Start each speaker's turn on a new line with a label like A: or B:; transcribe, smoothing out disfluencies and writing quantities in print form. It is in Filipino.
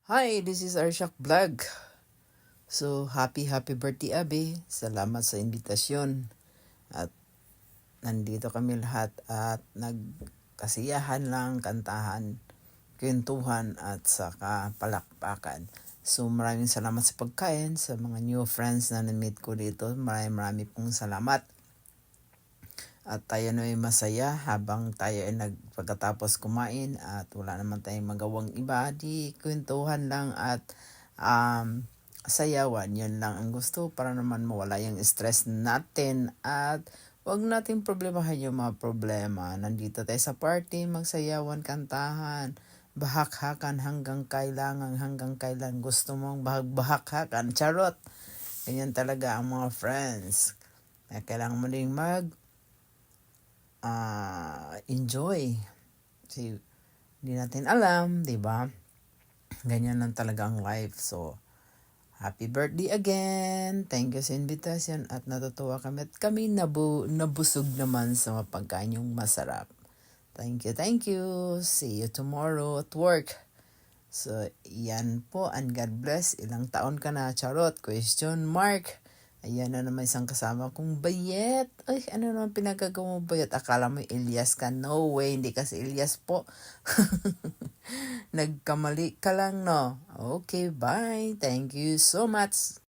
A: Hi, this is Arshak Vlog. So, happy birthday, Abi. Salamat sa invitasyon. At nandito kami lahat at nagkasiyahan lang, kantahan, kwentuhan at saka palakpakan. So, maraming salamat sa pagkain, sa mga new friends na na-meet ko dito. Maraming pong salamat. At tayo na ay masaya habang tayo ay pagkatapos kumain at wala naman tayong magawang iba, di kwentuhan lang at sayawan. Yun lang ang gusto para naman mawala yung stress natin at wag nating problemahan yung mga problema. Nandito tayo sa party, magsayawan, kantahan, bahakhakan hanggang kailan gusto mong bahakhakan. Charot! Ganyan talaga ang mga friends. Kailangan mo ding enjoy. Kasi hindi natin alam, 'di ba? Ganyan lang talaga ang life. So, happy birthday again. Thank you sa invitation at natutuwa kami at kami nabusog naman sa mapagkain yung masarap. Thank you. See you tomorrow at work. So, yan po and God bless. Ilang taon ka na? Charot. Question mark. Ayan na naman isang kasama kong bayet. Ay, ano naman pinagagawa mo bayet? Akala mo Elias ka? No way, hindi kasi Elias po. Nagkamali ka lang, no? Okay, bye. Thank you so much.